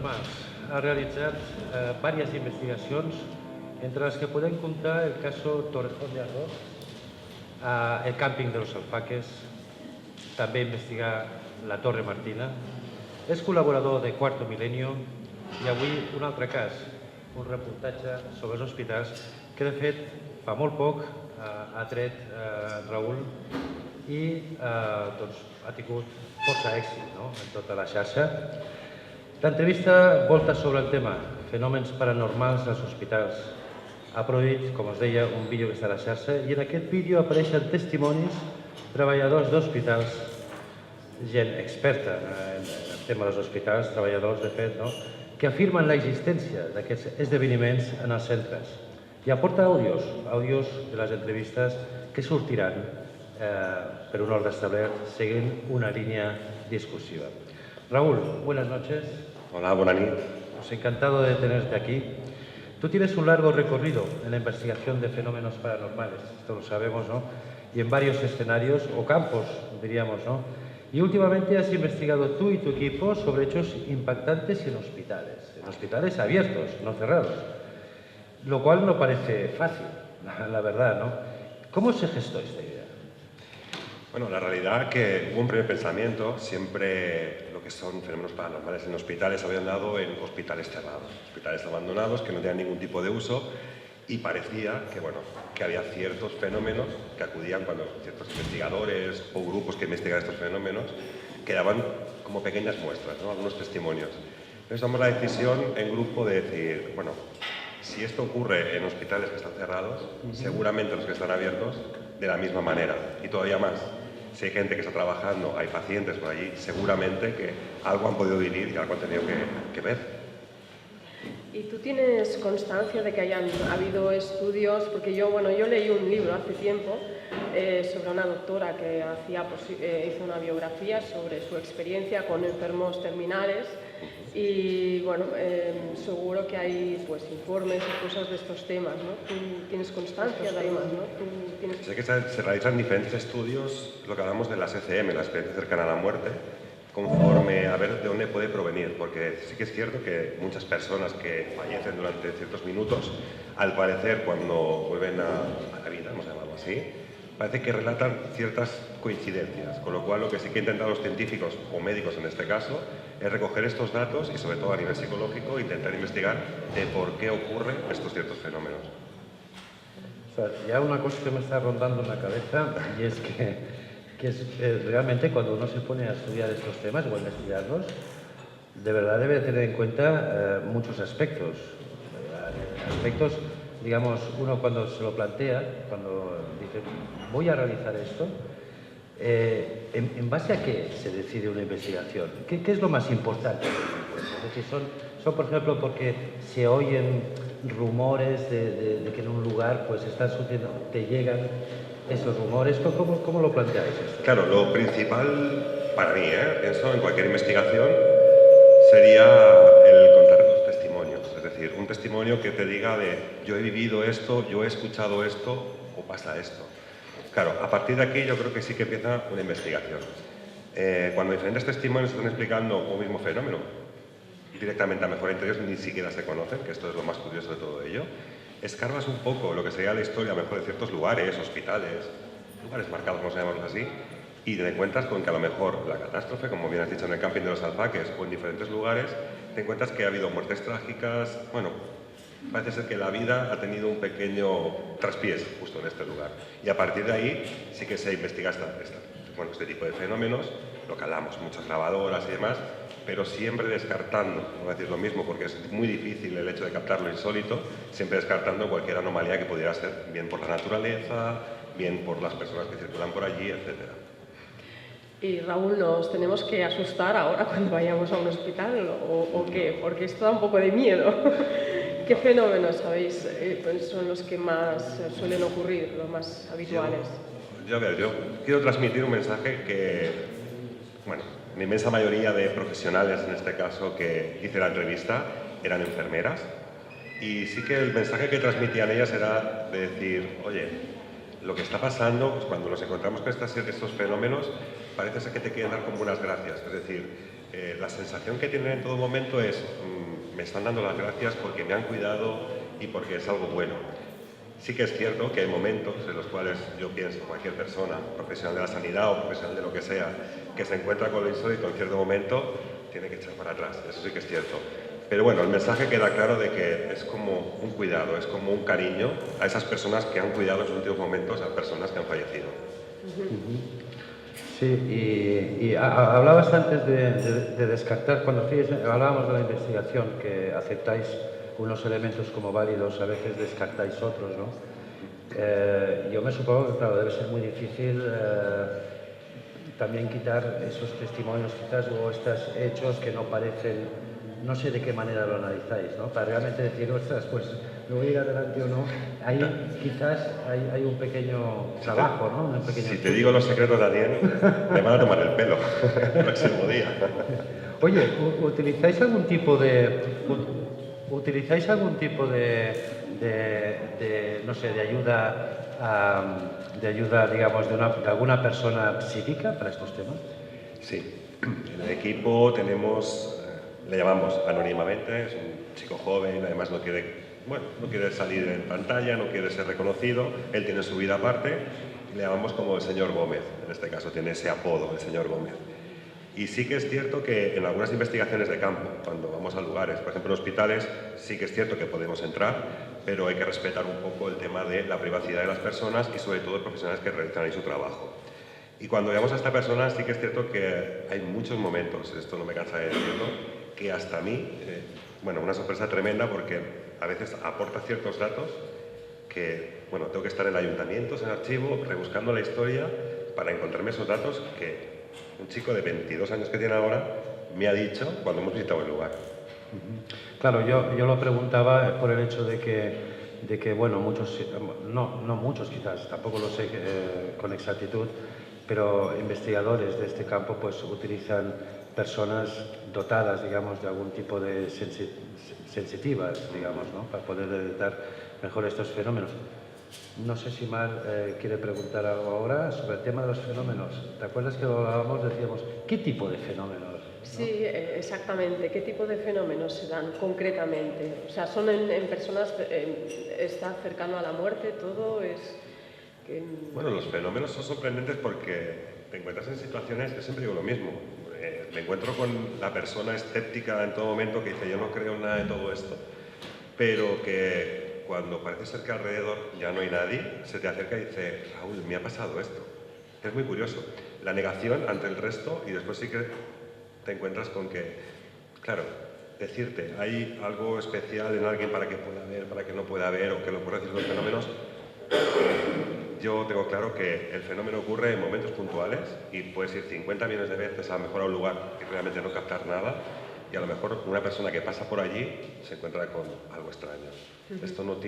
Paranormals ha realitzat diverses investigacions, entre les que podem comptar el caso Torrejón de Ardoz, el càmping de los Alfaques, també investigar la Torre Martina. És col·laborador de Quarto Milenio i avui un altre cas, un reportatge sobre els hospitals que, de fet, fa molt poc ha tret Raül i ha tingut força èxit en tota la xarxa. L'entrevista volta sobre el tema fenòmens paranormals als hospitals. Ha produït, com us deia, un vídeo que està a la xarxa i en aquest vídeo apareixen testimonis treballadors d'hospitals, gent experta en el tema dels hospitals, treballadors, de fet, que afirmen l'existència d'aquests esdeveniments en els centres. I aporta àudios de les entrevistes que sortiran per un ordre establert seguint una línia discursiva. Raúl, buenas noches. Hola, buenas noches. Encantado de tenerte aquí. Tú tienes un largo recorrido en la investigación de fenómenos paranormales, esto lo sabemos, ¿no? Y en varios escenarios o campos, diríamos, ¿no? Y últimamente has investigado tú y tu equipo sobre hechos impactantes en hospitales abiertos, no cerrados, lo cual no parece fácil, la verdad, ¿no? ¿Cómo se gestó esta idea? Bueno, la realidad que hubo un primer pensamiento, siempre lo que son fenómenos paranormales en hospitales habían dado en hospitales cerrados, hospitales abandonados que no tenían ningún tipo de uso y parecía que, que había ciertos fenómenos que acudían cuando ciertos investigadores o grupos que investigan estos fenómenos que daban como pequeñas muestras, ¿no? Algunos testimonios. Entonces tomamos la decisión en grupo de decir, si esto ocurre en hospitales que están cerrados, seguramente los que están abiertos de la misma manera y todavía más. Si hay gente que está trabajando, hay pacientes por allí, seguramente que algo han podido vivir y algo han tenido que ver. ¿Y tú tienes constancia de que hayan habido estudios? Porque yo leí un libro hace tiempo sobre una doctora que hizo una biografía sobre su experiencia con enfermos terminales y seguro que hay informes y cosas de estos temas, ¿no? Tú tienes constancia de temas, ¿no? Sé que se realizan diferentes estudios, lo que hablamos de las ECM, la experiencia cercana a la muerte, conforme a ver de dónde puede provenir, porque sí que es cierto que muchas personas que fallecen durante ciertos minutos, al parecer cuando vuelven a la vida, vamos a llamarlo así, parece que relatan ciertas coincidencias, con lo cual lo que sí que intentan los científicos o médicos en este caso es recoger estos datos y sobre todo a nivel psicológico intentar investigar de por qué ocurren estos ciertos fenómenos. O sea, ya una cosa que me está rondando en la cabeza y es que realmente cuando uno se pone a estudiar estos temas o a investigarlos, de verdad debe tener en cuenta muchos aspectos. Aspectos, digamos, uno cuando se lo plantea, cuando dice, voy a realizar esto, ¿en base a qué se decide una investigación? ¿Qué es lo más importante? Es decir, son, por ejemplo, porque se oyen rumores de que en un lugar pues están sucediendo, te llegan esos rumores. ¿Cómo lo planteáis esto? Claro, lo principal para mí, pienso en cualquier investigación, sería el contar los testimonios. Es decir, un testimonio que te diga de yo he vivido esto, yo he escuchado esto o pasa esto. Claro, a partir de aquí yo creo que sí que empieza una investigación. Cuando diferentes testimonios están explicando un mismo fenómeno, directamente a mejor entre ellos ni siquiera se conocen, que esto es lo más curioso de todo ello, escarbas un poco lo que sería la historia mejor de ciertos lugares, hospitales, lugares marcados, vamos a llamarlos así, y te encuentras con que a lo mejor la catástrofe, como bien has dicho en el camping de los Alfaques o en diferentes lugares, te encuentras que ha habido muertes trágicas, parece ser que la vida ha tenido un pequeño traspiés justo en este lugar. Y a partir de ahí sí que se investiga este tipo de fenómenos, lo que hablamos, muchas grabadoras y demás, pero siempre descartando, no voy a decir lo mismo porque es muy difícil el hecho de captar lo insólito, siempre descartando cualquier anomalía que pudiera ser bien por la naturaleza, bien por las personas que circulan por allí, etc. Y Raúl, ¿nos tenemos que asustar ahora cuando vayamos a un hospital o qué? Porque esto da un poco de miedo. ¿Qué fenómenos sabéis son los que más suelen ocurrir, los más habituales? Yo quiero transmitir un mensaje que, la inmensa mayoría de profesionales, en este caso, que hice la entrevista, eran enfermeras. Y sí que el mensaje que transmitían ellas era de decir, oye, lo que está pasando, pues cuando nos encontramos con estos fenómenos, parece ser que te quieren dar como unas gracias. Es decir, la sensación que tienen en todo momento es me están dando las gracias porque me han cuidado y porque es algo bueno. Sí que es cierto que hay momentos en los cuales yo pienso, cualquier persona, profesional de la sanidad o profesional de lo que sea, que se encuentra con lo insólito en cierto momento, tiene que echar para atrás, eso sí que es cierto. Pero bueno, el mensaje queda claro de que es como un cuidado, es como un cariño a esas personas que han cuidado en sus últimos momentos a personas que han fallecido. Sí, y hablabas antes de descartar, cuando hablábamos de la investigación, que aceptáis unos elementos como válidos, a veces descartáis otros, ¿no? Yo me supongo que, claro, debe ser muy difícil también quitar esos testimonios quizás o estos hechos que no parecen, no sé de qué manera lo analizáis, ¿no? Para realmente decir, ostras, pues me voy a ir adelante o no. Ahí quizás hay un pequeño trabajo, ¿no? Un pequeño si te digo los secretos, Daniel, me van a tomar el pelo el próximo día. Oye, ¿utilizáis algún tipo de no sé, de ayuda, digamos, de alguna persona psíquica para estos temas? Sí, en el equipo tenemos, le llamamos anónimamente, es un chico joven, además no quiere salir en pantalla, no quiere ser reconocido, él tiene su vida aparte, y le llamamos como el señor Gómez, en este caso tiene ese apodo, el señor Gómez. Y sí que es cierto que en algunas investigaciones de campo, cuando vamos a lugares, por ejemplo en hospitales, sí que es cierto que podemos entrar, pero hay que respetar un poco el tema de la privacidad de las personas y sobre todo de profesionales que realizan ahí su trabajo. Y cuando veamos a esta persona sí que es cierto que hay muchos momentos, esto no me cansa de decirlo, que hasta a mí, bueno, una sorpresa tremenda porque a veces aporta ciertos datos que, bueno, tengo que estar en ayuntamientos, en archivo, rebuscando la historia para encontrarme esos datos que un chico de 22 años que tiene ahora me ha dicho cuando hemos visitado el lugar. Claro, yo lo preguntaba por el hecho de que bueno, muchos, no muchos quizás, tampoco lo sé con exactitud, pero investigadores de este campo pues utilizan personas dotadas, digamos, de algún tipo de sensitivas, digamos, ¿no? Para poder detectar mejor estos fenómenos. No sé si Mar quiere preguntar algo ahora sobre el tema de los fenómenos. ¿Te acuerdas que lo hablábamos? Decíamos, ¿qué tipo de fenómenos? ¿No? Sí, exactamente. ¿Qué tipo de fenómenos se dan concretamente? O sea, ¿son en personas, está cercano a la muerte, todo es...? Bueno, los fenómenos son sorprendentes porque te encuentras en situaciones, yo siempre digo lo mismo, me encuentro con la persona escéptica en todo momento que dice yo no creo en nada de todo esto, pero que cuando parece ser que alrededor ya no hay nadie, se te acerca y dice, Raúl, me ha pasado esto. Es muy curioso, la negación ante el resto y después sí que te encuentras con que, claro, decirte, hay algo especial en alguien para que pueda ver, para que no pueda ver o que lo pueda decir los fenómenos. Yo tengo claro que el fenómeno ocurre en momentos puntuales y puedes ir 50 millones de veces a lo mejor a un lugar y realmente no captar nada y a lo mejor una persona que pasa por allí se encuentra con algo extraño. Esto no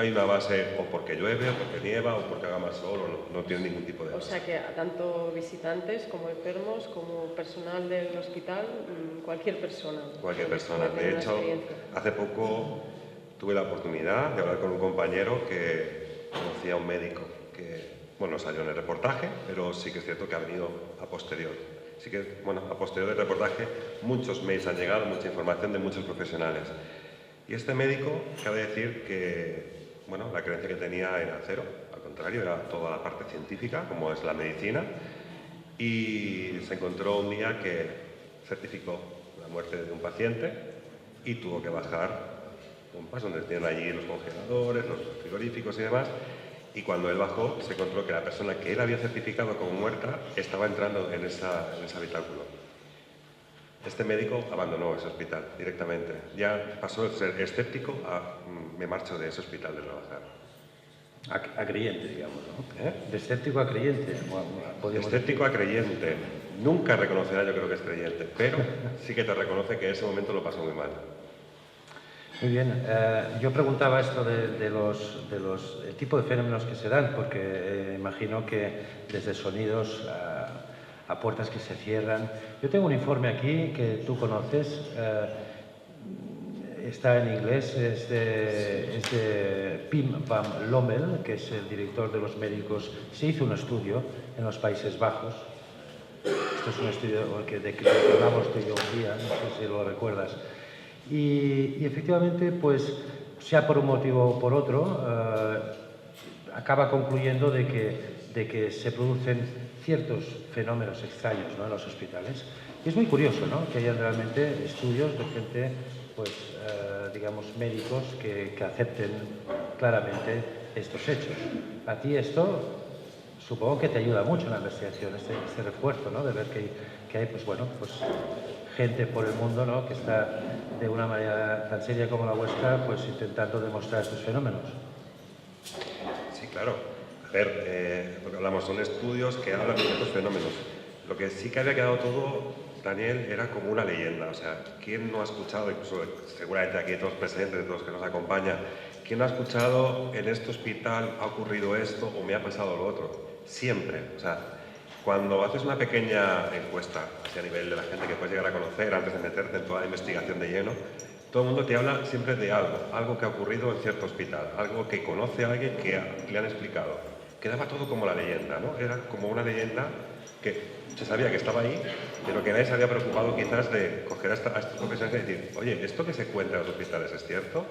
hay una base o porque llueve o porque nieva o porque haga más sol o no tiene ningún tipo de base. O sea que tanto visitantes como enfermos como personal del hospital, cualquier persona. Cualquier persona. De hecho, hace poco tuve la oportunidad de hablar con un compañero que conocía a un médico que, bueno, salió en el reportaje, pero sí que es cierto que ha venido a posterior. Sí que, bueno, a posterior del reportaje, muchos mails han llegado, mucha información de muchos profesionales. Y este médico, cabe decir que, bueno, la creencia que tenía era cero, al contrario, era toda la parte científica, como es la medicina, y se encontró un día que certificó la muerte de un paciente y tuvo que bajar un paso donde tienen allí los congeladores, los frigoríficos y demás, y cuando él bajó se encontró que la persona que él había certificado como muerta estaba entrando en ese habitáculo. Este médico abandonó ese hospital directamente. Ya pasó de ser escéptico a me marcho de ese hospital de trabajar. A creyente, digamos, ¿no? De escéptico a creyente. Escéptico a creyente. Nunca reconocerá, yo creo que es creyente, pero sí que te reconoce que en ese momento lo pasó muy mal. Muy bien. Yo preguntaba esto de el tipo de fenómenos que se dan, porque imagino que desde sonidos a puertas que se cierran. Yo tengo un informe aquí que tú conoces, está en inglés, es de Pim van Lommel, que es el director de los médicos. Se hizo un estudio en los Países Bajos, Esto es un estudio de que hablamos tú y yo un día, no sé si lo recuerdas. Y efectivamente, pues, sea por un motivo o por otro, acaba concluyendo de que se producen ciertos fenómenos extraños, ¿no?, en los hospitales. Y es muy curioso, ¿no?, que hayan realmente estudios de gente, pues, digamos, médicos que acepten claramente estos hechos. A ti esto supongo que te ayuda mucho en la investigación, este refuerzo, ¿no?, de ver que hay, pues bueno, pues gente por el mundo, ¿no?, que está de una manera tan seria como la vuestra, pues intentando demostrar estos fenómenos. Sí, claro. A ver, lo que hablamos son estudios que hablan de estos fenómenos. Lo que sí que había quedado todo, Daniel, era como una leyenda. O sea, ¿quién no ha escuchado, incluso seguramente aquí todos presentes, todos los que nos acompañan, quién no ha escuchado en este hospital ha ocurrido esto o me ha pasado lo otro? Siempre. O sea, cuando haces una pequeña encuesta hacia a nivel de la gente que puedes llegar a conocer antes de meterte en toda la investigación de lleno, todo el mundo te habla siempre de algo que ha ocurrido en cierto hospital, algo que conoce a alguien que le han explicado. Quedaba todo como la leyenda, ¿no? Era como una leyenda que se sabía que estaba ahí, pero que nadie se había preocupado quizás de coger a estos profesionales y decir, oye, ¿esto que se cuenta en los hospitales es cierto?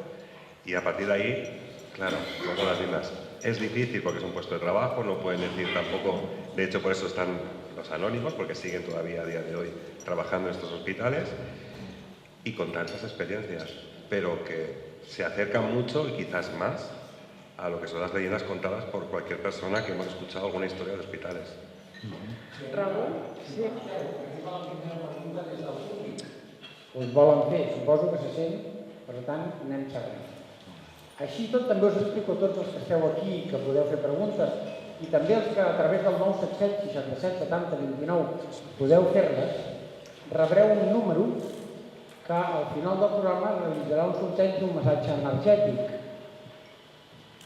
Y a partir de ahí, claro, como las mismas. Es difícil porque es un puesto de trabajo, no pueden decir tampoco, de hecho por eso están los anónimos, porque siguen todavía a día de hoy trabajando en estos hospitales y contar esas experiencias, pero que se acercan mucho y quizás más a lo que son las leyendas contadas por cualquier persona que hemos escuchado alguna historia de hospitales. Raúl, sí. Us volen fer, suposo que se sent, per tant, anem xerrant. Així tot també us explico a tots els que esteu aquí que podeu fer preguntes i també els que a través del 977 67 70 29 podeu fer-les, rebreu un número que al final del programa realitzarà un sorteig d'un massatge energètic.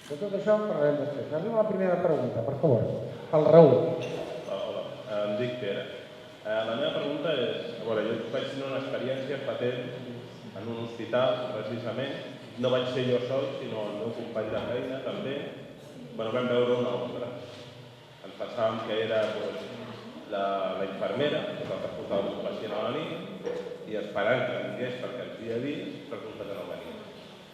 De tot això en parlarem després. Arriba la primera pregunta, per favor. Pel Raül. Hola, em dic Pere. La meva pregunta és, a veure, jo vaig tenir una experiència fa temps en un hospital, precisament. No vaig ser jo sol, sinó el meu company de feina, també. Bueno, vam veure una ombra. Ens pensàvem que era la infermera, que va portar un pacient a la nit, i esperant que vingués perquè ens havia vist, resulta que no venia.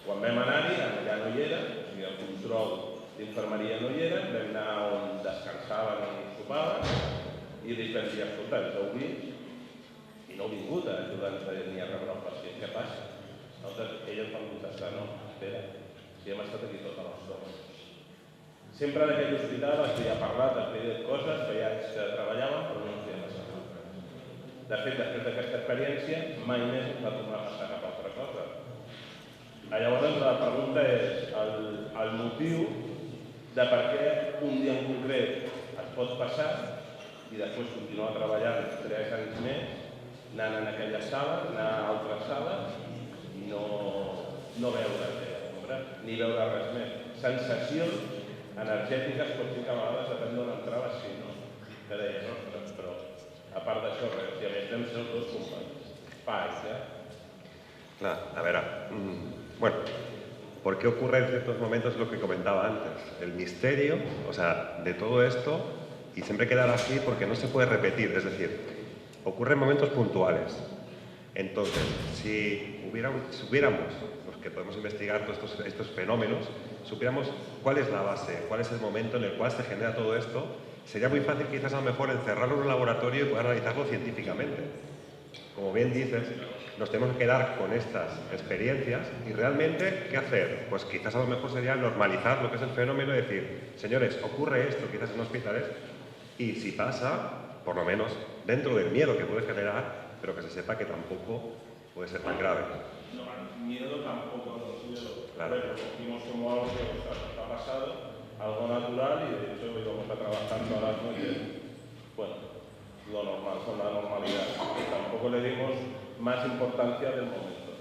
Quan vam anar-hi, allà no hi era, o sigui, el control d'infermeria no hi era, vam anar on descansaven, on sopaven, i li vam dir, escolta, ens heu vist i no heu vingut a ajudar-nos ni a rebre el pacient, què passa? Nosaltres, elles van contestar, no, espera, si hem estat aquí tota l'estona. Sempre en aquell hospital es havia parlat, es havia dit coses, feia anys que treballàvem, però no ens havia passat res. De fet, després d'aquesta experiència, mai més ens va tornar a passar cap altra cosa. Llavors, la pregunta és el motiu de per què un dia en concret es pot passar i després continuar treballant 3 anys més, anant en aquella sala, anar a altres sales i no veure ombra, ni veure res més. Sensacions energètiques pot dir que a vegades depèn d'on entraves, sí, no? Que deies, ostres, però a part d'això res, i a més vam ser els dos companys. Pais, Claro, a ver, bueno, ¿por qué ocurre en ciertos momentos lo que comentaba antes? El misterio, o sea, de todo esto, y siempre quedará así porque no se puede repetir, es decir, ocurre en momentos puntuales. Entonces, si hubiéramos, los que podemos investigar todos estos fenómenos, supiéramos cuál es la base, cuál es el momento en el cual se genera todo esto, sería muy fácil quizás a lo mejor encerrarlo en un laboratorio y poder analizarlo científicamente. Como bien dices, nos tenemos que quedar con estas experiencias y realmente, ¿qué hacer? Pues quizás a lo mejor sería normalizar lo que es el fenómeno y decir, señores, ocurre esto quizás en hospitales y si pasa, por lo menos dentro del miedo que puede generar, pero que se sepa que tampoco puede ser tan grave. No, miedo tampoco nos dio. Claro. Lo vimos como algo que nos ha pasado, algo natural y de hecho íbamos a trabajar todas las noches, bueno, lo normal, con la normalidad. Y tampoco le dimos más importancia del momento.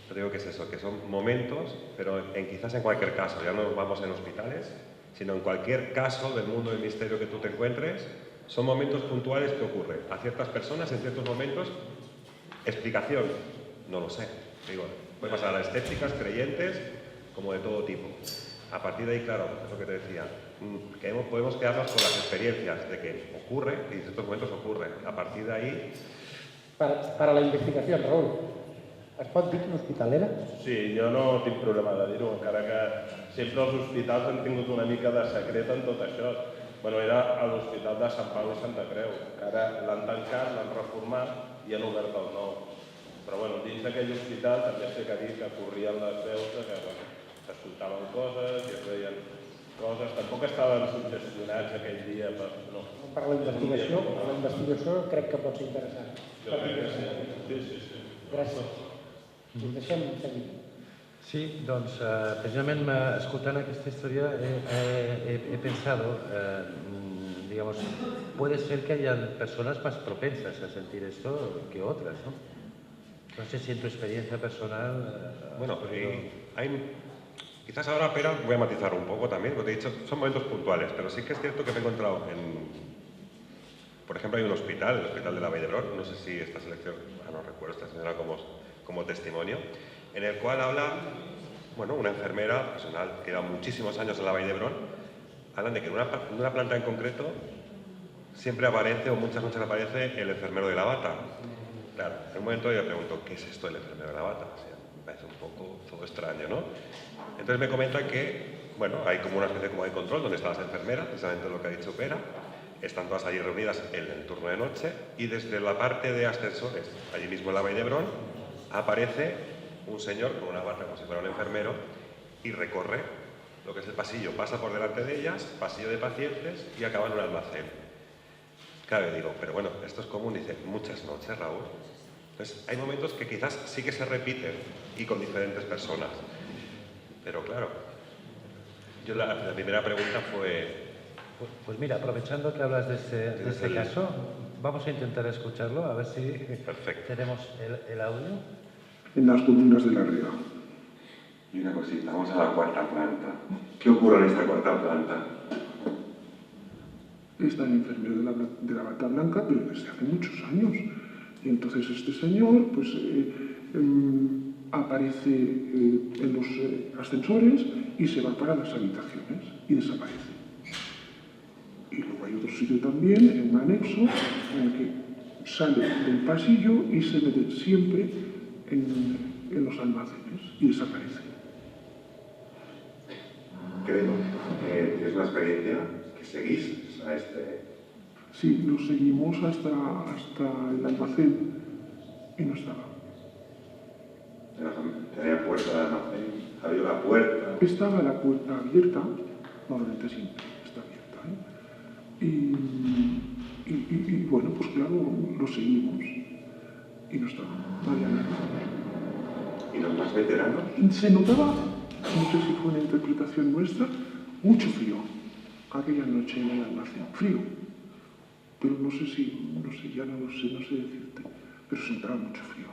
Yo digo que es eso, que son momentos, pero quizás en cualquier caso, ya no vamos en hospitales, sino en cualquier caso del mundo del misterio que tú te encuentres, son momentos puntuales que ocurren a ciertas personas en ciertos momentos. Explicación, no lo sé. Digo, puede pasar a escépticas, creyentes, como de todo tipo. A partir de ahí, claro, es lo que te decía, que podemos quedarnos con las experiencias de que ocurre y en ciertos momentos ocurre. A partir de ahí... Per a la investigació, Raül, es pot dir que una hospitalera? Sí, jo no tinc problema de dir-ho, encara que sempre els hospitals han tingut una mica de secret en tot això. Bueno, era a l'Hospital de Sant Pau i Santa Creu, que ara l'han tancat, l'han reformat i han obert el nou. Però bueno, dins d'aquell hospital també sé que dir que corrien les veus de que s'escoltaven coses i es veien coses. Tampoc estaven suggestionats aquell dia per... No. Per la investigació crec que pot ser interessant. Jo crec que sí. Sí. Gràcies. Us deixem seguir. Sí, doncs precisament escoltant aquesta història he pensado, digamos, puede ser que hayan personas más propensas a sentir esto que otras, ¿no? No sé si en tu experiencia personal... Bueno, quizás ahora, pero voy a matizar un poco también, porque te he dicho, son momentos puntuales, pero sí que es cierto que me he encontrado por ejemplo, hay un hospital, el Hospital de la Vall d'Hebron, no sé si esta selección, no recuerdo esta señora como testimonio, en el cual habla, bueno, una enfermera personal que lleva muchísimos años en la Vall d'Hebron, hablan de que en una planta en concreto siempre aparece, o muchas noches aparece, el enfermero de la bata. Claro, en un momento yo le pregunto, ¿qué es esto del enfermero de la bata? O sea, me parece un poco todo extraño, ¿no? Entonces me comenta que, bueno, hay como una especie de control donde están las enfermeras, precisamente lo que ha dicho Pera, están todas allí reunidas en el turno de noche y desde la parte de ascensores, allí mismo en la Vall d'Hebron, aparece un señor con una bata como si fuera un enfermero y recorre lo que es el pasillo, pasa por delante de ellas, pasillo de pacientes y acaba en un almacén. Claro, digo, pero bueno, esto es común, dice, muchas noches, Raúl. Entonces, hay momentos que quizás sí que se repiten y con diferentes personas. Pero claro, yo la primera pregunta fue... Pues mira, aprovechando que hablas de este caso, vamos a intentar escucharlo, a ver si tenemos el audio. En las columnas de la Riga. Y una cosita, vamos a la cuarta planta. ¿Qué ocurre en esta cuarta planta? Está el enfermero de la bata blanca, pero desde hace muchos años. Y entonces este señor pues, aparece en los ascensores y se va para las habitaciones y desaparece. Y luego hay otro sitio también, en un anexo, en el que sale del pasillo y se mete siempre en los almacenes y desaparece. Creo que es una experiencia que seguís a este... Sí, lo seguimos hasta el almacén y no estaba. Tenía puerta de almacén, abrió la puerta. Estaba la puerta abierta, normalmente siempre está abierta, ¿eh? Y bueno, pues claro, lo seguimos y no estaba, no había nada. ¿Y los más veteranos? Se notaba, no sé si fue una interpretación nuestra, mucho frío aquella noche en el almacén, frío. Pero no sé, ya no sé decirte, pero se notaba mucho frío.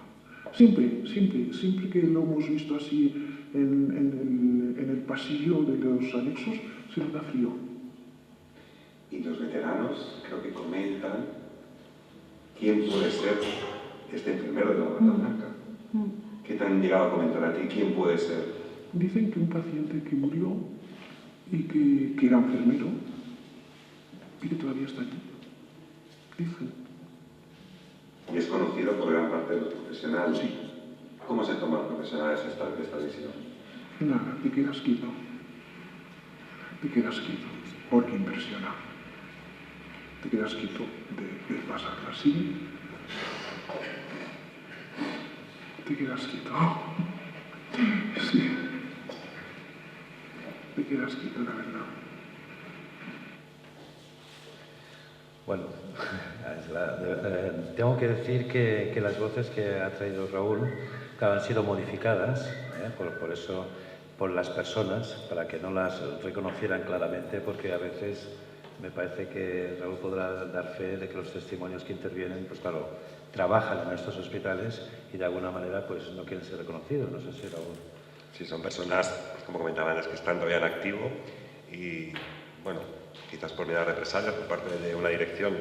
Siempre que lo hemos visto así en el pasillo de los anexos, se nota frío. Y los veteranos creo que comentan quién puede ser este enfermero de la bata blanca. ¿Qué te han llegado a comentar a ti? ¿Quién puede ser? Dicen que un paciente que murió y que era enfermero y que todavía está allí. Dicen. ¿Y es conocido por gran parte de los profesionales? Sí. ¿Cómo se toman los profesionales esta visión? Nada, te quedas quieto. Porque impresiona. Te quedas quieto de pasar así. Te quedas quieto. Sí. Te quedas quieto, la verdad. Bueno, tengo que decir que las voces que ha traído Raúl han sido modificadas, por las personas, para que no las reconocieran claramente, porque a veces me parece que Raúl podrá dar fe de que los testimonios que intervienen, pues claro, trabajan en estos hospitales y de alguna manera pues no quieren ser reconocidos. No sé si Raúl... Sí, son personas, como comentaban, las que están todavía en activo y, bueno, quizás por miedo a represalias por parte de una dirección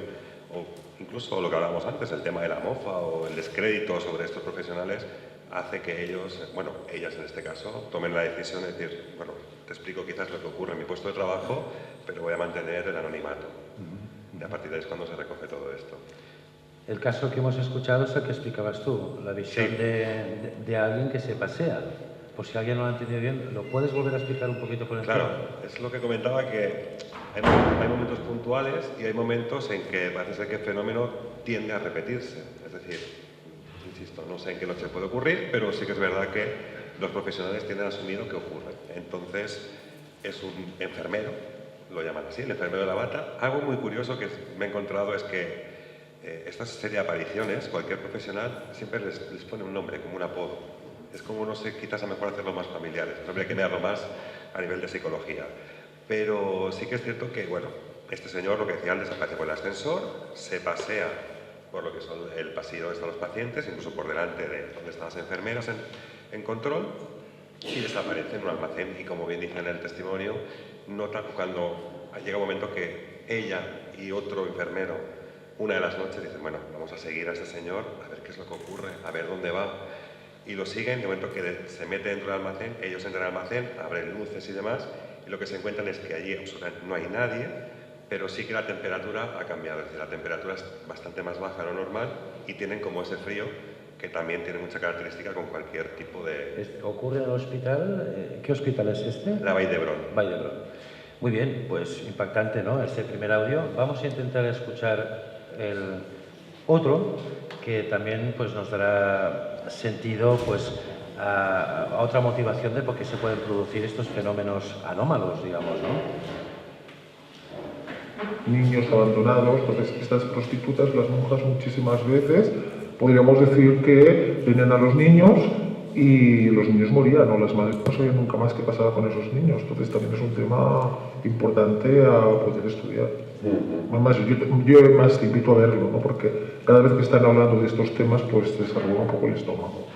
o incluso lo que hablábamos antes, el tema de la mofa o el descrédito sobre estos profesionales, hace que ellos, bueno, ellas en este caso, tomen la decisión de decir, bueno, te explico quizás lo que ocurre en mi puesto de trabajo, pero voy a mantener el anonimato. Y a partir de ahí es cuando se recoge todo esto. El caso que hemos escuchado es el que explicabas tú, la visión Sí. de alguien que se pasea. Por si alguien no lo ha entendido bien, ¿lo puedes volver a explicar un poquito por encima? Claro, es lo que comentaba, que hay momentos puntuales y hay momentos en que parece ser que el fenómeno tiende a repetirse. Es decir, insisto, no sé en qué noche puede ocurrir, pero sí que es verdad que los profesionales tienen asumido que ocurre. Entonces, es un enfermero, lo llaman así, el enfermero de la bata. Algo muy curioso que me he encontrado es que esta serie de apariciones, cualquier profesional siempre les pone un nombre, como un apodo. Es como, no sé, quizás a lo mejor hacerlo más familiares, no habría que mirarlo más a nivel de psicología. Pero sí que es cierto que, bueno, este señor, lo que decía antes, aparece por el ascensor, se pasea por lo que son el pasillo donde están los pacientes, incluso por delante de donde están las enfermeras en control, y desaparece en un almacén. Y como bien dice en el testimonio, nota cuando llega un momento que ella y otro enfermero, una de las noches, dicen, bueno, vamos a seguir a este señor, a ver qué es lo que ocurre, a ver dónde va. Y lo siguen, de momento que se mete dentro del almacén, ellos entran al almacén, abren luces y demás, y lo que se encuentran es que allí absolutamente no hay nadie, pero sí que la temperatura ha cambiado, es decir, la temperatura es bastante más baja de lo normal y tienen como ese frío que también tiene mucha característica con cualquier tipo de... ¿Ocurre en el hospital? ¿Qué hospital es este? La Vall d'Hebron. Vall d'Hebron. Muy bien, pues impactante, ¿no? Este primer audio. Vamos a intentar escuchar el otro, que también pues, nos dará sentido pues, a otra motivación de por qué se pueden producir estos fenómenos anómalos, digamos, ¿no? Niños abandonados, entonces estas prostitutas, las monjas muchísimas veces, podríamos decir que venían a los niños y los niños morían, o las madres no sabían nunca más qué pasaba con esos niños, entonces también es un tema importante a poder estudiar. Además, yo más te invito a verlo, ¿no? Porque cada vez que están hablando de estos temas, pues te desarrolla un poco el estómago.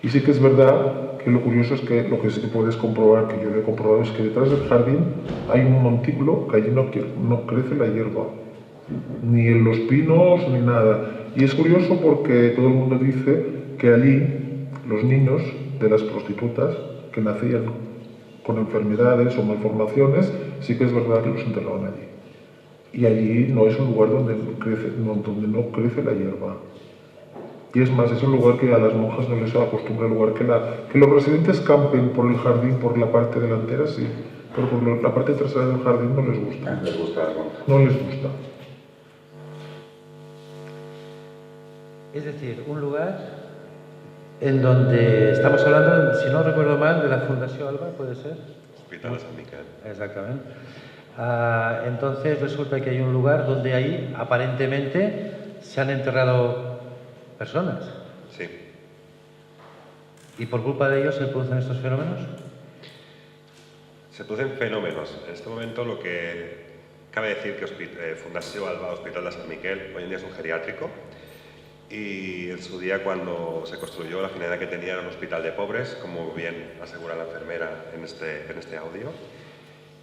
Y sí que es verdad que lo curioso es que lo que sí que puedes comprobar, que yo lo he comprobado, es que detrás del jardín hay un montículo que allí no crece la hierba, ni en los pinos ni nada. Y es curioso porque todo el mundo dice que allí los niños de las prostitutas que nacían con enfermedades o malformaciones, sí que es verdad que los enterraban allí. Y allí no es un lugar donde no crece la hierba. Y es más, es un lugar que a las monjas no les acostumbra, el lugar que los residentes campen por el jardín, por la parte delantera, sí, pero por la parte trasera del jardín no les gusta. ¿Les gusta las monjas? No les gusta. Es decir, un lugar en donde estamos hablando, si no recuerdo mal, de la Fundación Alba, ¿puede ser? Hospital de San Miquel. Exactamente. Entonces resulta que hay un lugar donde ahí aparentemente se han enterrado personas. Sí. ¿Y por culpa de ellos se producen estos fenómenos? Se producen fenómenos. En este momento lo que cabe decir que Fundació Alba, Hospital de San Miquel, hoy en día es un geriátrico, y en su día cuando se construyó la finalidad que tenía era un hospital de pobres, como bien asegura la enfermera en este audio.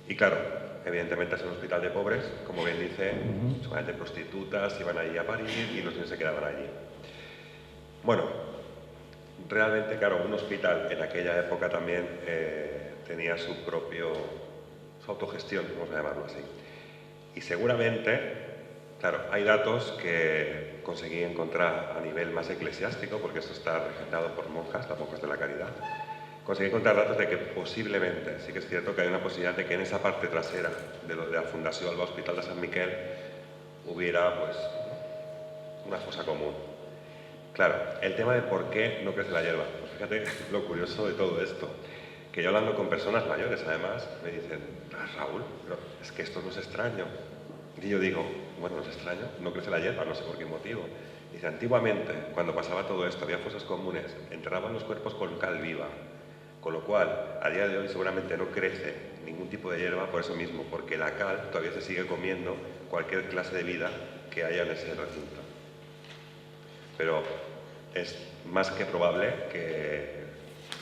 Y claro, evidentemente es un hospital de pobres, como bien dice, solamente prostitutas iban allí a parir y los niños se quedaban allí. Bueno, realmente, claro, un hospital en aquella época también tenía su autogestión, vamos a llamarlo así. Y seguramente, claro, hay datos que conseguí encontrar a nivel más eclesiástico, porque esto está regentado por monjas, las monjas de la caridad. Conseguí encontrar datos de que posiblemente, sí que es cierto que hay una posibilidad de que en esa parte trasera de la Fundació Alba Hospital de San Miquel hubiera pues una fosa común. Claro, el tema de por qué no crece la hierba. Pues fíjate lo curioso de todo esto, que yo hablando con personas mayores además me dicen, Raúl, pero es que esto no es extraño. Y yo digo, bueno, no es extraño, no crece la hierba, no sé por qué motivo. Dice, antiguamente, cuando pasaba todo esto, había fosas comunes, enterraban los cuerpos con cal viva, con lo cual, a día de hoy seguramente no crece ningún tipo de hierba por eso mismo, porque la cal todavía se sigue comiendo cualquier clase de vida que haya en ese recinto. Pero es más que probable que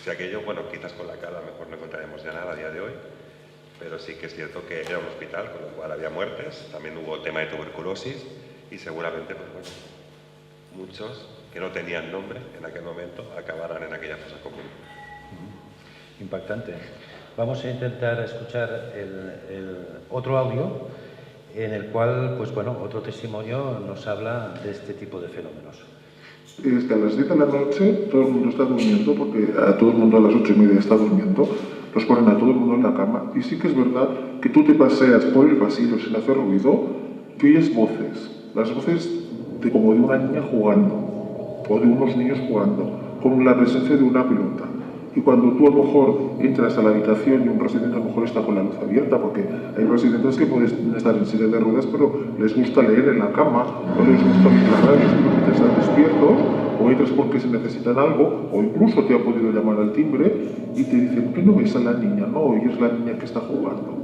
si aquello, bueno, quizás con la cal a lo mejor no encontraremos ya nada a día de hoy, pero sí que es cierto que era un hospital, con lo cual había muertes, también hubo tema de tuberculosis y seguramente, pues bueno, muchos que no tenían nombre en aquel momento acabaran en aquella fosa común. Impactante. Vamos a intentar escuchar el otro audio en el cual, pues bueno, otro testimonio nos habla de este tipo de fenómenos. Es que a las 10 de la noche todo el mundo está durmiendo, porque a todo el mundo a las 8:30 está durmiendo, los ponen a todo el mundo en la cama, y sí que es verdad que tú te paseas por el pasillo sin hacer ruido y oyes voces, las voces como de una niña jugando, o de unos niños jugando, con la presencia de una pelota. Y cuando tú a lo mejor entras a la habitación y un residente a lo mejor está con la luz abierta, porque hay residentes que pueden estar en silla de ruedas, pero les gusta leer en la cama, o les gusta oír la radio, simplemente están despiertos, o entras porque se necesitan algo, o incluso te han podido llamar al timbre y te dicen, ¿qué no ves a la niña? No, hoy es la niña que está jugando.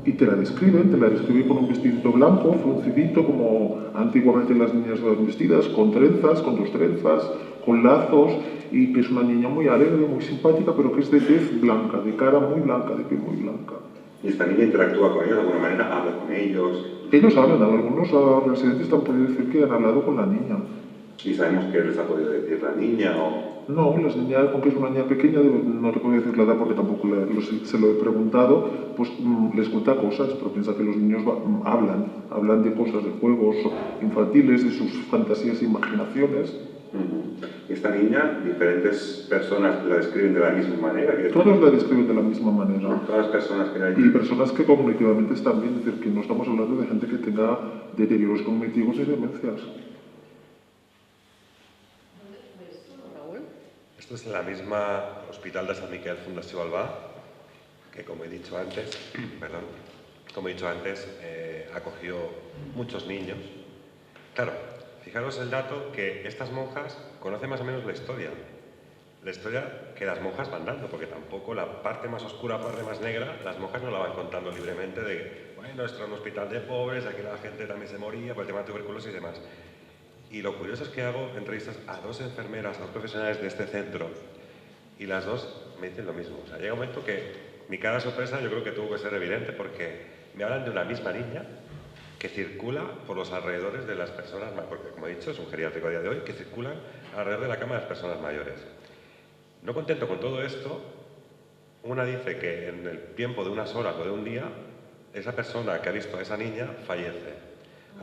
Y te la describen con un vestidito blanco, fruncidito, como antiguamente las niñas eran vestidas, con trenzas, con 2 trenzas, con lazos, y que es una niña muy alegre, muy simpática, pero que es de tez blanca, de cara muy blanca, de piel muy blanca. ¿Y esta niña interactúa con ellos de alguna manera? ¿Habla con ellos? Ellos hablan, algunos residentes te han podido decir que han hablado con la niña. ¿Y sabemos qué les ha podido decir la niña o...? No, las niñas, aunque es una niña pequeña, no te puedo decir la edad porque tampoco se lo he preguntado, pues les cuenta cosas, pero piensa que los niños hablan de cosas, de juegos infantiles, de sus fantasías e imaginaciones. ¿Y esta niña, diferentes personas la describen de la misma manera? Todos la describen de la misma manera. Todas las personas que hay. Y personas que cognitivamente están bien, es decir, que no estamos hablando de gente que tenga deterioros cognitivos y demencias. Esto es en la misma Hospital de Sant Miquel Fundació Albà, que como he dicho antes, acogió muchos niños. Claro, fijaros el dato que estas monjas conocen más o menos la historia que las monjas van dando, porque tampoco la parte más oscura, la parte más negra, las monjas no la van contando libremente de, bueno, esto era un hospital de pobres, aquí la gente también se moría por el tema de tuberculosis y demás. Y lo curioso es que hago entrevistas a 2 enfermeras, a 2 profesionales de este centro, y las 2 me dicen lo mismo. O sea, llega un momento que mi cara de sorpresa yo creo que tuvo que ser evidente, porque me hablan de una misma niña que circula por los alrededores de las personas, porque como he dicho, es un geriátrico a día de hoy, que circulan alrededor de la cama de las personas mayores. No contento con todo esto, una dice que en el tiempo de unas horas o de un día, esa persona que ha visto a esa niña fallece,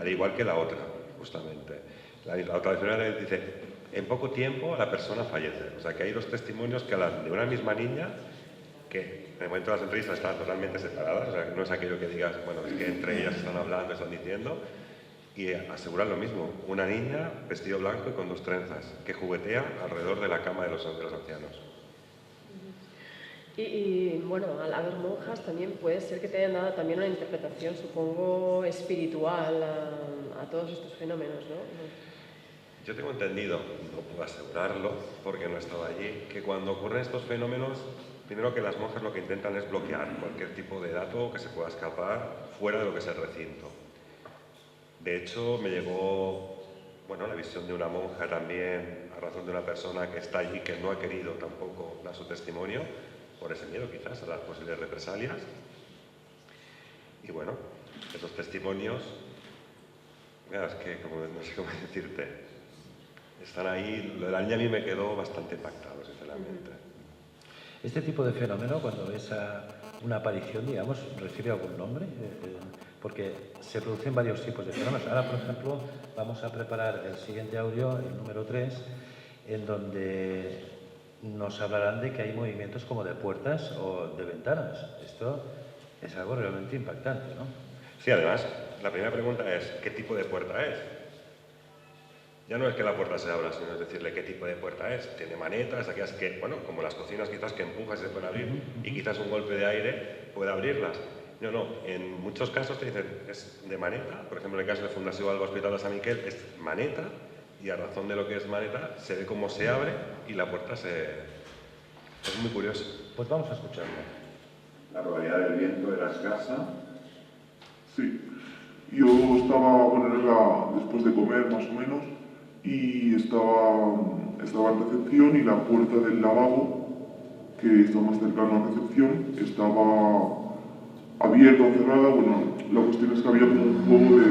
al igual que la otra, justamente. La otra enfermera dice, en poco tiempo la persona fallece. O sea, que hay 2 testimonios que hablan de una misma niña que en el momento de las entrevistas están totalmente separadas. O sea, no es aquello que digas, bueno, es que entre ellas están hablando, están diciendo, y aseguran lo mismo. Una niña, vestido blanco y con 2 trenzas, que juguetea alrededor de la cama de los ancianos. Y bueno, al haber monjas también puede ser que te hayan dado también una interpretación, supongo, espiritual a todos estos fenómenos, ¿no? Yo tengo entendido, no puedo asegurarlo porque no he estado allí, que cuando ocurren estos fenómenos, primero que las monjas lo que intentan es bloquear cualquier tipo de dato que se pueda escapar fuera de lo que es el recinto. De hecho, me llegó la visión de una monja también, a razón de una persona que está allí que no ha querido tampoco dar su testimonio, por ese miedo quizás a las posibles represalias. Y bueno, esos testimonios, mira, es que no sé cómo decirte, están ahí. Lo de la niña a mí me quedó bastante impactado, sinceramente. Este tipo de fenómeno, cuando ves una aparición, digamos, ¿recibe algún nombre? Porque se producen varios tipos de fenómenos. Ahora, por ejemplo, vamos a preparar el siguiente audio, el número 3, en donde nos hablarán de que hay movimientos como de puertas o de ventanas. Esto es algo realmente impactante, ¿no? Sí, además, la primera pregunta es, ¿qué tipo de puerta es? Ya no es que la puerta se abra, sino es decirle qué tipo de puerta es. Tiene manetas, aquellas que, como las cocinas quizás que empujas y se pueden abrir, y quizás un golpe de aire puede abrirlas. No, en muchos casos te dicen, es de maneta. Por ejemplo, en el caso de Fundació Albà Hospital de Sant Miquel, es maneta, y a razón de lo que es maneta, se ve cómo se abre y la puerta es muy curioso. Pues vamos a escucharlo. La probabilidad del viento era escasa. Sí. Yo estaba, era después de comer más o menos, y estaba en recepción y la puerta del lavabo, que está más cercana a la recepción, estaba abierta o cerrada. Bueno, la cuestión es que había como un juego de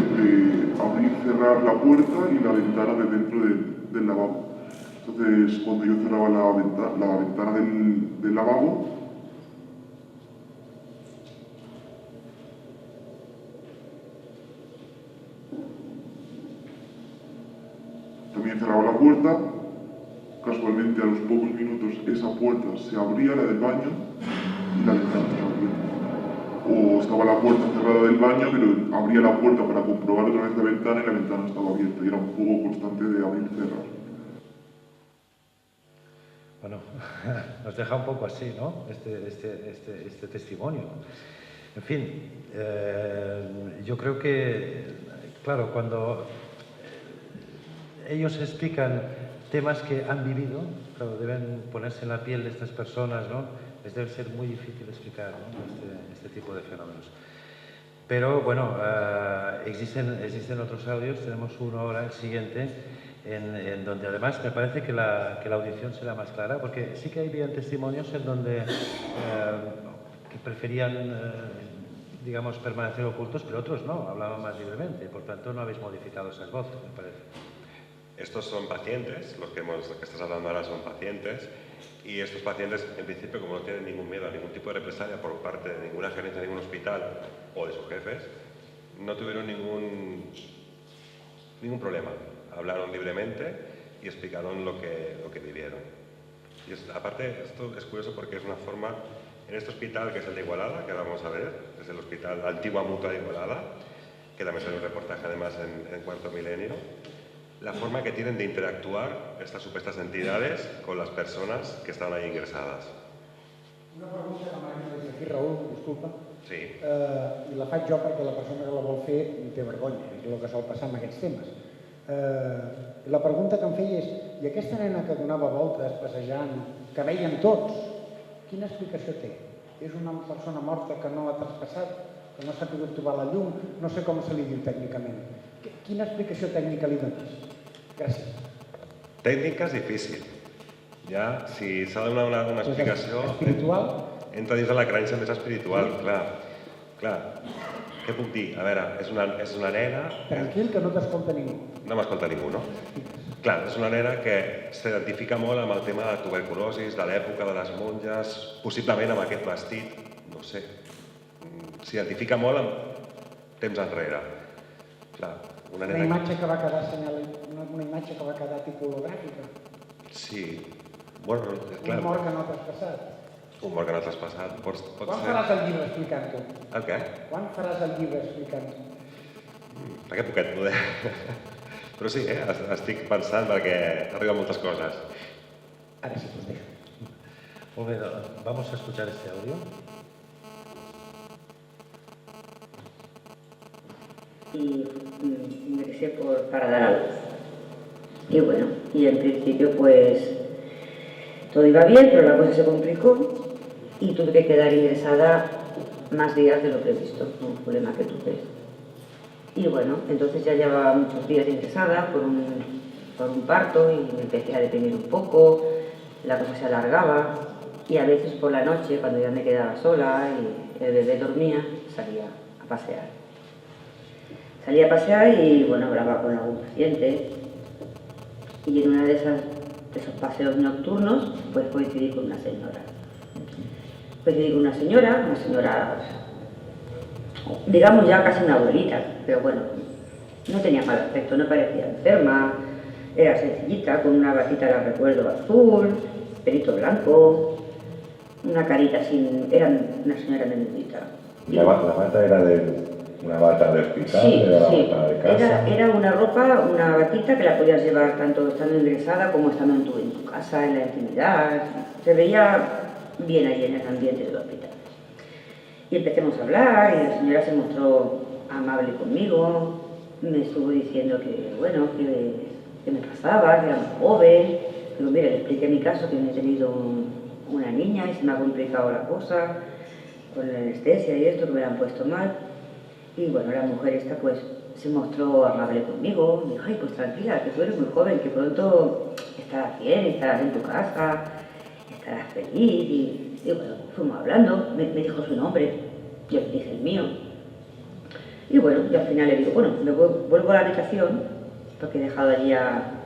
abrir, cerrar la puerta y la ventana de dentro del lavabo. Entonces, cuando yo cerraba la ventana del lavabo, también cerraba la puerta. Casualmente, a los pocos minutos, esa puerta se abría, la del baño, y la ventana se abría. O estaba la puerta cerrada del baño, pero abría la puerta para comprobar otra vez la ventana y la ventana estaba abierta. Y era un juego constante de abrir y cerrar. Bueno, nos deja un poco así, ¿no? Este testimonio. En fin, yo creo que, claro, cuando ellos explican temas que han vivido, claro, deben ponerse en la piel de estas personas, ¿no? Les debe ser muy difícil explicar, ¿no? este tipo de fenómenos. Pero bueno, existen otros audios, tenemos uno ahora, el siguiente, en donde además me parece que la audición será más clara, porque sí que habían testimonios en donde que preferían, digamos, permanecer ocultos, pero otros no, hablaban más libremente, por tanto no habéis modificado esas voces, me parece. Estos son pacientes, los que estás hablando ahora son pacientes, y estos pacientes, en principio, como no tienen ningún miedo a ningún tipo de represalia por parte de ninguna gerencia de ningún hospital o de sus jefes, no tuvieron ningún problema. Hablaron libremente y explicaron lo que vivieron. Y aparte, esto es curioso porque es una forma, en este hospital, que es el de Igualada, que vamos a ver, es el hospital, la antigua Mutua de Igualada, que también sale un reportaje además en Cuarto Milenio, la forma que tienen de interactuar estas supuestas entidades con las personas que estaven ahí ingresadas. Una pregunta que m'ha dit aquí, Raül, disculpa. Sí. I la faig jo perquè la persona que la vol fer té vergonya, és el que sol passar amb aquests temes. La pregunta que em feia és, i aquesta nena que donava voltes passejant, que veien tots, quina explicació té? És una persona morta que no ha traspassat, que no s'ha pogut trobar la llum, no sé com se li diu tècnicament. Quina explicació tècnica li dones? Gràcies. Tècnica és difícil. Ja, si s'ha de donar una explicació... Espiritual? Entra dins de la creença més espiritual, clar. Què puc dir? A veure, és una nena... Tranquil, que no t'escolta ningú. No m'escolta ningú, no? Clar, és una nena que s'identifica molt amb el tema de tuberculosis, de l'època de les monges, possiblement amb aquest vestit, no sé. S'identifica molt amb temps enrere. Clar, una nena... Una imatge que va quedar una imatge que va quedar tipologràfica. Sí. Bueno, clar. Un mort que no ha traspassat. Un mort que no ha traspassat. Pot Quan ser... faràs el llibre explicant-ho? El què? Quan faràs el llibre explicant-ho? Perquè poquet poder. Però sí, estic pensant perquè arriben moltes coses. Ara sí, us deixo. Molt bé, vamos a escuchar este audio. Y ingresé para dar a luz. Y bueno, y en principio pues todo iba bien, pero la cosa se complicó y tuve que quedar ingresada más días de lo previsto, un problema que tuve. Y bueno, entonces ya llevaba muchos días ingresada por un parto y me empecé a deprimir un poco, la cosa se alargaba y a veces por la noche, cuando ya me quedaba sola y el bebé dormía, salía a pasear. Salía a pasear y bueno, hablaba con algún paciente y en una de esos paseos nocturnos pues coincidí con una señora. Una señora, digamos ya casi una abuelita, pero bueno, no tenía mal aspecto, no parecía enferma, era sencillita, con una batita, la recuerdo, azul, pelito blanco, una carita sin... era una señora menudita. ¿La bata era una bata de hospital? Sí, ¿Era la sí. bata de casa? Era una ropa, una batita que la podías llevar tanto estando ingresada como estando en tu casa, en la intimidad. Se veía bien ahí en el ambiente del hospital. Y empecemos a hablar y la señora se mostró amable conmigo, me estuvo diciendo que, bueno, que me pasaba, que era muy joven. Digo, mira, le expliqué mi caso, que me he tenido una niña y se me ha complicado la cosa con la anestesia y esto, que me la han puesto mal. Y bueno, la mujer esta pues se mostró amable conmigo, me dijo, ay, pues tranquila, que tú eres muy joven, que pronto estarás bien, estarás en tu casa, estarás feliz. Y bueno, fuimos hablando, me dijo su nombre, yo le dije el mío. Y bueno, yo al final le digo, bueno, me vuelvo a la habitación porque he dejado allí a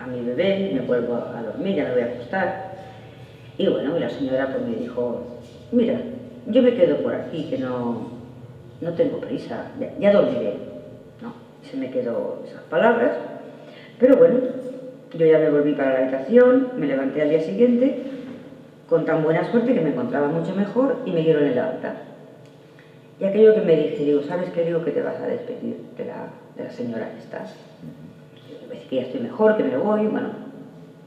mi bebé, me vuelvo a dormir, ya me voy a acostar. Y bueno, y la señora pues me dijo, mira, yo me quedo por aquí, que no tengo prisa, ya dormiré, ¿no? Y se me quedó esas palabras, pero bueno, yo ya me volví para la habitación, me levanté al día siguiente, con tan buena suerte que me encontraba mucho mejor y me dieron el alta. Y aquello que me dije, digo, ¿sabes qué? Digo que te vas a despedir de la señora esta. Me dice que ya estoy mejor, que me voy, bueno,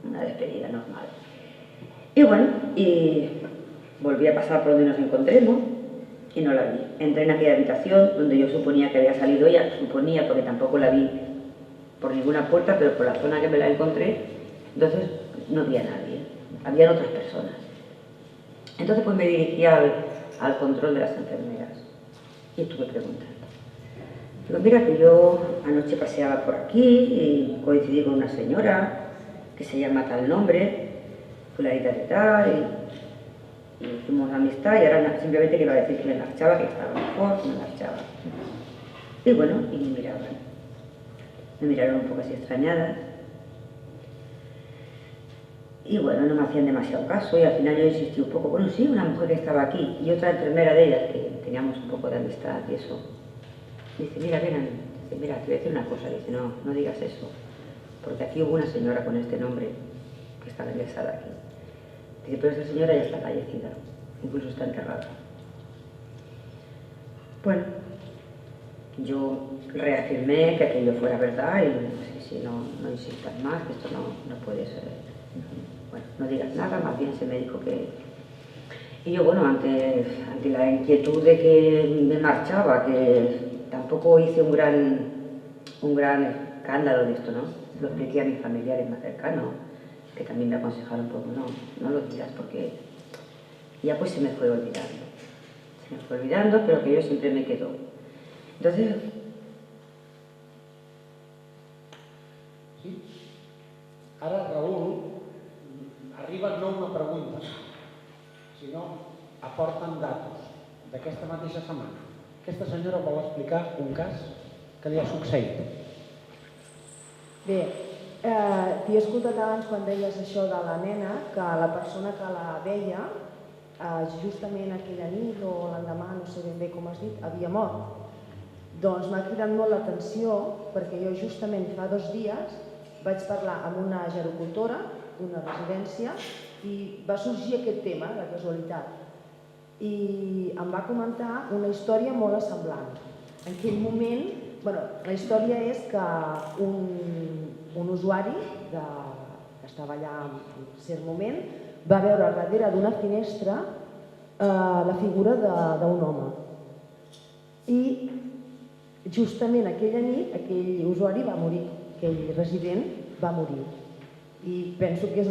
una despedida normal. Y bueno, y volví a pasar por donde nos encontremos y no la vi. Entré en aquella habitación donde yo suponía que había salido ella, suponía porque tampoco la vi por ninguna puerta, pero por la zona que me la encontré, entonces no había nadie, habían otras personas. Entonces pues me dirigí al control de las enfermeras y tuve preguntas. Digo, mira que yo anoche paseaba por aquí y coincidí con una señora que se llama tal nombre, fulanita de tal, y hicimos amistad y ahora simplemente que iba a decir que me marchaba, que estaba mejor, que me marchaba. Y bueno, y me miraban. Me miraron un poco así extrañadas. Y bueno, no me hacían demasiado caso y al final yo insistí un poco. Bueno, sí, una mujer que estaba aquí y otra enfermera de ellas que teníamos un poco de amistad y eso. Dice, mira, ven, dice, mira, te voy a decir una cosa. Dice, no digas eso, porque aquí hubo una señora con este nombre que estaba ingresada aquí. Dice, pero esa señora ya está fallecida, incluso está enterrada. Bueno, yo reafirmé que aquello fuera verdad y si no insistas más, que esto no puede ser. Bueno, no digas nada, más bien se me dijo que... Y yo, bueno, ante la inquietud de que me marchaba, que tampoco hice un gran escándalo de esto, ¿no? Lo expliqué a mis familiares más cercanos, que también me aconsejaron, pues no lo digas, porque ya pues se me fue olvidando. Se me fue olvidando, pero que yo siempre me quedo. Entonces... Sí? Ara, Raül, arriba no una pregunta, sinó aporten datos d'aquesta mateixa setmana. Aquesta senyora vol explicar un cas que li ha succeït. Bé, t'he escoltat abans quan deies això de la nena, que la persona que la veia, justament aquella nit o l'endemà, no sé ben bé com has dit, havia mort. Doncs m'ha cridat molt l'atenció perquè jo justament fa 2 dies vaig parlar amb una gerocultora d'una residència i va sorgir aquest tema, de casualitat. I em va comentar una història molt semblant. En aquell moment, la història és que un usuari que estava allà en cert moment va veure darrere d'una finestra la figura d'un home. I justament aquella nit aquell usuari va morir, aquell resident va morir. I penso que és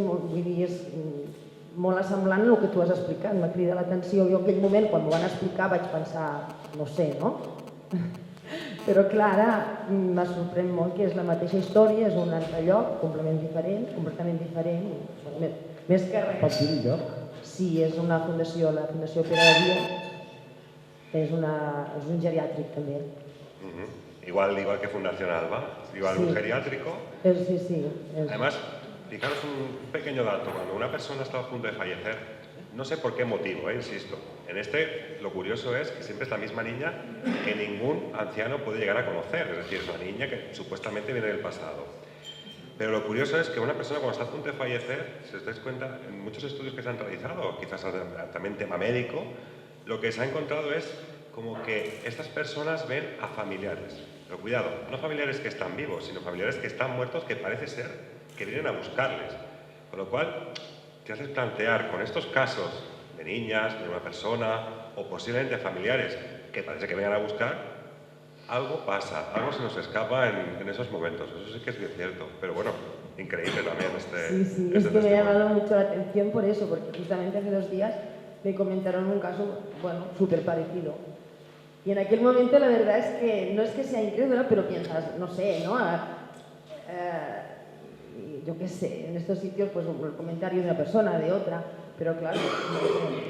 molt semblant el que tu has explicat, m'ha cridat l'atenció. Jo en aquell moment, quan m'ho van explicar, vaig pensar, no sé, no? Però clar, ara m'ha sorprès molt que és la mateixa història, és un altre lloc, completament diferent, més que res. Pots dir el lloc? Sí, és una fundació, la Fundació Pere de Dia, és un geriàtric també. Igual que Fundación Alba, igual un geriátrico. Sí. Además, fijaros un pequeño dato, cuando una persona está a punto de fallecer, no sé por qué motivo, insisto, en lo curioso es que siempre es la misma niña que ningún anciano puede llegar a conocer, es decir, es una niña que supuestamente viene del pasado. Pero lo curioso es que una persona cuando está a punto de fallecer, si os dais cuenta, en muchos estudios que se han realizado, quizás también tema médico, lo que se ha encontrado es como que estas personas ven a familiares. Pero cuidado, no familiares que están vivos, sino familiares que están muertos, que parece ser que vienen a buscarles. Con lo cual, te haces plantear con estos casos de niñas, de una persona, o posiblemente familiares que parece que vengan a buscar, algo pasa, algo se nos escapa en esos momentos. Eso sí que es bien cierto. Pero bueno, increíble también Sí, es que me ha llamado mucho la atención por eso, porque justamente hace 2 días me comentaron un caso, súper parecido. Y en aquel momento la verdad es que no es que sea incrédula, pero piensas, no sé, ¿no? Yo qué sé, en estos sitios pues el comentario de una persona, de otra, pero claro,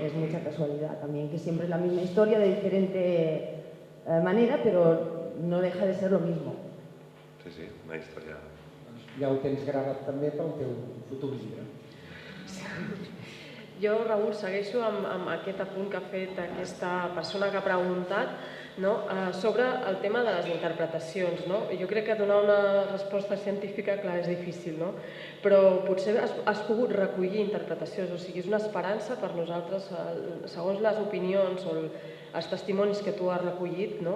es mucha casualidad también, que siempre es la misma historia de diferente manera, pero no deja de ser lo mismo. Sí, una història... Ja ho tens gravat també pel teu futur llibre. Jo, Raül, segueixo amb aquest apunt que ha fet aquesta persona que ha preguntat, no? Sobre el tema de les interpretacions. No? Jo crec que donar una resposta científica, clar, és difícil, no? Però potser has pogut recollir interpretacions, o sigui, és una esperança per nosaltres, segons les opinions o els testimonis que tu has recollit, no?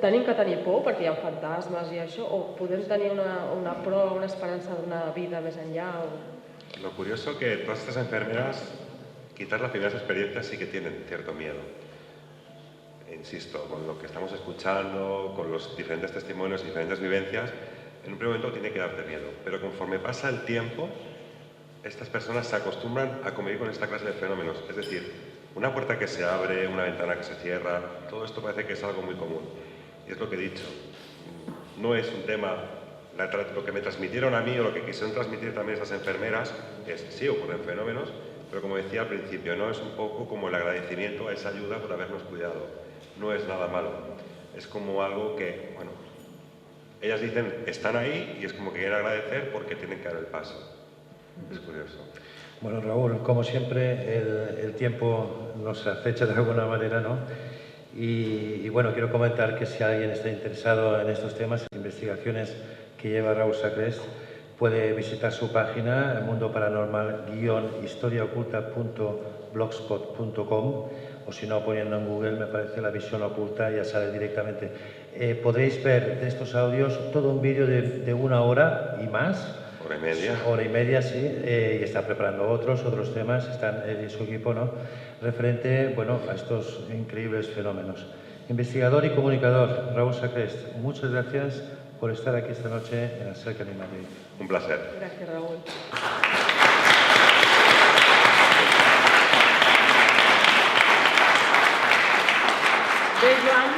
Tenim que tenir por perquè hi ha fantasmes i això, o podem tenir una prova, una esperança d'una vida més enllà? Lo curioso que todas estas enfermeras, quizás las primeras experiencias sí que tienen cierto miedo. Insisto, con lo que estamos escuchando, con los diferentes testimonios y diferentes vivencias, en un primer momento tiene que darte miedo. Pero conforme pasa el tiempo, estas personas se acostumbran a convivir con esta clase de fenómenos. Es decir, una puerta que se abre, una ventana que se cierra, todo esto parece que es algo muy común. Y es lo que he dicho, no es un tema... Lo que me transmitieron a mí o lo que quisieron transmitir también esas enfermeras es, sí ocurren fenómenos, pero como decía al principio, no es un poco como el agradecimiento a esa ayuda por habernos cuidado. No es nada malo. Es como algo que, bueno, ellas dicen, están ahí y es como que quieren agradecer porque tienen que dar el paso. Es curioso. Bueno, Raúl, como siempre, el tiempo nos acecha de alguna manera, ¿no? Y bueno, quiero comentar que si alguien está interesado en estos temas, investigaciones que lleva Raúl Sacrest, puede visitar su página mundoparanormal-historiaoculta.blogspot.com, o si no, poniendo en Google, me parece La Visión Oculta, ya sale directamente. Podréis ver de estos audios todo un vídeo de 1 hora y más. Hora y media. Hora y media, sí, y está preparando otros temas, están él y su equipo, ¿no? Referente, bueno, a estos increíbles fenómenos. Investigador y comunicador, Raúl Sacrest, muchas gracias por estar aquí esta noche en Acerca de Madrid. Un placer. Gracias, Raúl. Bé, Joan,